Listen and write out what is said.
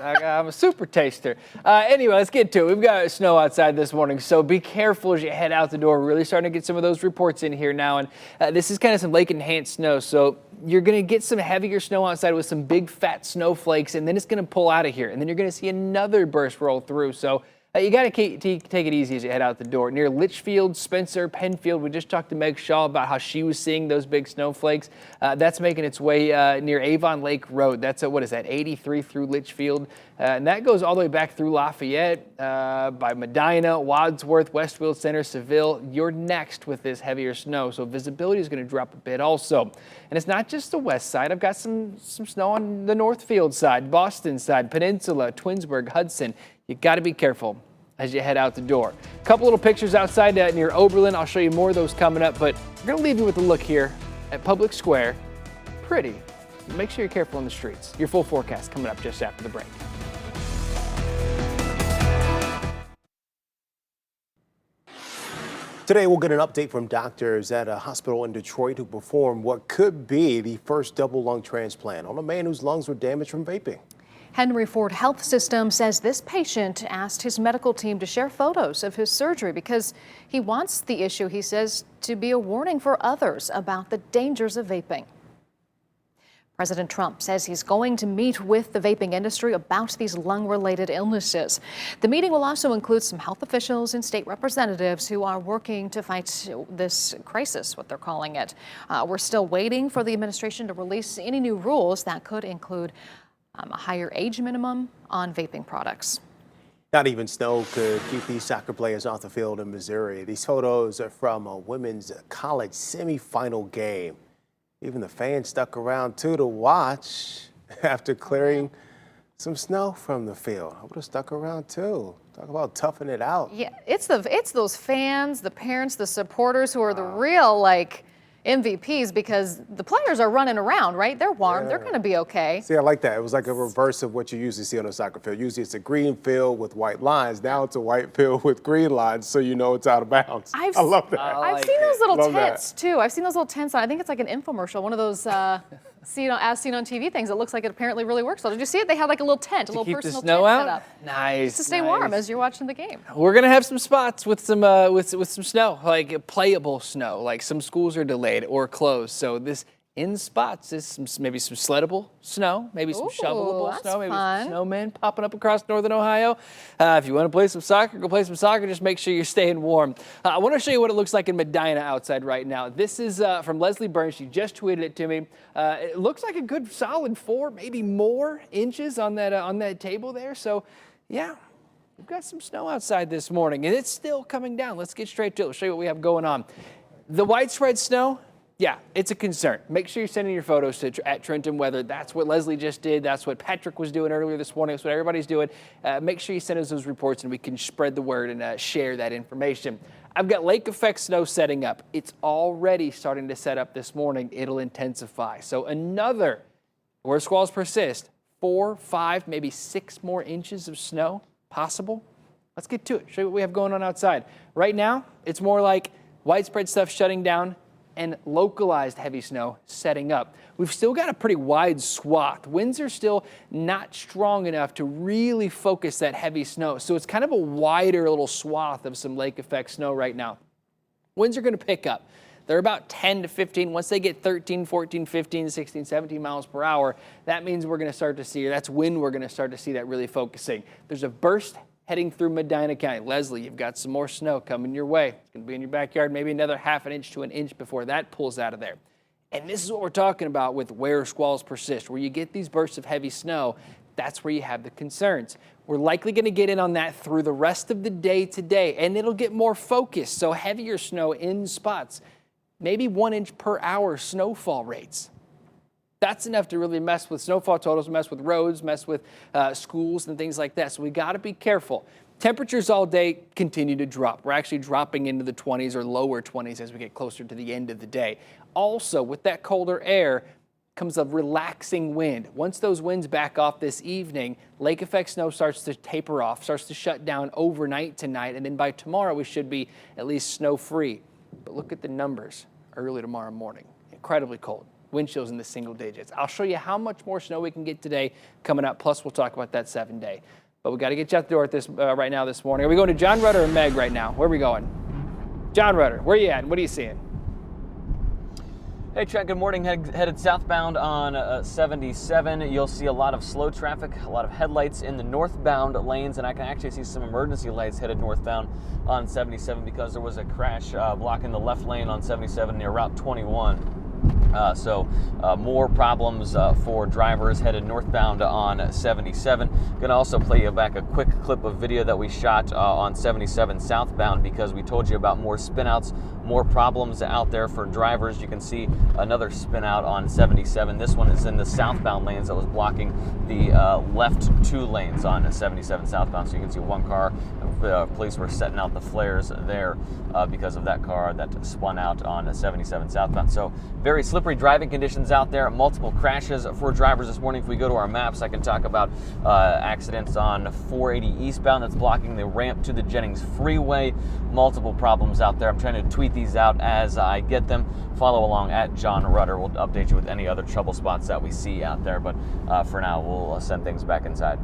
I'm a super taster. Anyway, let's get to it. We've got snow outside this morning, so be careful as you head out the door. We're really starting to get some of those reports in here now, and this is kind of some lake-enhanced snow, so you're going to get some heavier snow outside with some big fat snowflakes, and then it's going to pull out of here, and then you're going to see another burst roll through. So you got to take it easy as you head out the door. Near Litchfield, Spencer, Penfield, we just talked to Meg Shaw about how she was seeing those big snowflakes. That's making its way near Avon Lake Road. That's what is that, 83 through Litchfield. And that goes all the way back through Lafayette, by Medina, Wadsworth, Westfield Center, Seville. You're next with this heavier snow, so visibility is going to drop a bit also. And it's not just the west side. I've got some snow on the Northfield side, Boston side, Peninsula, Twinsburg, Hudson. You got to be careful as you head out the door. A couple little pictures outside near Oberlin. I'll show you more of those coming up, but we're going to leave you with a look here at Public Square. Pretty. Make sure you're careful on the streets. Your full forecast coming up just after the break. Today, we'll get an update from doctors at a hospital in Detroit who performed what could be the first double lung transplant on a man whose lungs were damaged from vaping. Henry Ford Health System says this patient asked his medical team to share photos of his surgery because he wants the issue, he says, to be a warning for others about the dangers of vaping. President Trump says he's going to meet with the vaping industry about these lung-related illnesses. The meeting will also include some health officials and state representatives who are working to fight this crisis, what they're calling it. We're still waiting for the administration to release any new rules that could include a higher age minimum on vaping products. Not even snow could keep these soccer players off the field in Missouri. These photos are from a women's college semifinal game. Even the fans stuck around too to watch after clearing some snow from the field. I would have stuck around too. Talk about toughing it out. Yeah, it's those fans, the parents, the supporters who are the real MVPs because the players are running around, right? They're warm. Yeah. They're going to be okay. See, I like that. It was like a reverse of what you usually see on a soccer field. Usually it's a green field with white lines. Now it's a white field with green lines, so you know it's out of bounds. I love that. I've seen those little tents, too. I've seen those little tents. I think it's like an infomercial, one of those as seen on TV things. It looks like it apparently really works. So did you see it? They had like a little tent, a little personal tent set up. Nice. To stay warm as you're watching the game. We're gonna have some spots with some some snow, like playable snow. Like some schools are delayed or closed. So this in spots is maybe some sleddable snow, maybe some shovelable snow, maybe some snowmen popping up across northern Ohio. If you want to play some soccer, go play some soccer. Just make sure you're staying warm. I want to show you what it looks like in Medina outside right now. This is from Leslie Burns. She just tweeted it to me. It looks like a good solid 4, maybe more inches on that table there. So, yeah. We've got some snow outside this morning, and it's still coming down. Let's get straight to it. I'll show you what we have going on. The widespread snow, yeah, it's a concern. Make sure you're sending your photos to at Trenton Weather. That's what Leslie just did. That's what Patrick was doing earlier this morning. That's what everybody's doing. Make sure you send us those reports, and we can spread the word and share that information. I've got lake effect snow setting up. It's already starting to set up this morning. It'll intensify. So another, where squalls persist, 4, 5, maybe 6 more inches of snow possible. Let's get to it. Show you what we have going on outside. Right now, it's more like widespread stuff shutting down and localized heavy snow setting up. We've still got a pretty wide swath. Winds are still not strong enough to really focus that heavy snow. So it's kind of a wider little swath of some lake effect snow right now. Winds are going to pick up. They're about 10 to 15. Once they get 13, 14, 15, 16, 17 miles per hour, that means we're going to start to see, or that's when we're going to start to see that really focusing. There's a burst heading through Medina County. Leslie, you've got some more snow coming your way. It's going to be in your backyard, maybe another ½ an inch to an inch before that pulls out of there. And this is what we're talking about with where squalls persist. Where you get these bursts of heavy snow, that's where you have the concerns. We're likely going to get in on that through the rest of the day today, and it'll get more focused. So heavier snow in spots, maybe 1 inch per hour snowfall rates. That's enough to really mess with snowfall totals, mess with roads, mess with schools and things like that. So we got to be careful. Temperatures all day continue to drop. We're actually dropping into the 20s or lower 20s as we get closer to the end of the day. Also, with that colder air comes a relaxing wind. Once those winds back off this evening, lake effect snow starts to taper off, starts to shut down overnight tonight, and then by tomorrow we should be at least snow free. But look at the numbers early tomorrow morning. Incredibly cold. wind chills in the single digits. I'll show you how much more snow we can get today coming up. Plus, we'll talk about that 7-day. But we got to get you out the door at right now this morning. Are we going to John Rudder or Meg right now? Where are we going? John Rudder, where are you at? What are you seeing? Hey, Trent, good morning. Headed southbound on 77. You'll see a lot of slow traffic, a lot of headlights in the northbound lanes, and I can actually see some emergency lights headed northbound on 77 because there was a crash blocking the left lane on 77 near Route 21. So more problems for drivers headed northbound on 77. Going to also play you back a quick clip of video that we shot on 77 southbound because we told you about more spinouts, more problems out there for drivers. You can see another spinout on 77. This one is in the southbound lanes that was blocking the left 2 lanes on 77 southbound. So you can see one car. Police were setting out the flares there because of that car that spun out on 77 southbound. So very slippery driving conditions out there. Multiple crashes for drivers this morning. If we go to our maps, I can talk about accidents on 480 eastbound that's blocking the ramp to the Jennings Freeway. Multiple problems out there. I'm trying to tweet these out as I get them. Follow along at John Rudder. We'll update you with any other trouble spots that we see out there. But for now, we'll send things back inside.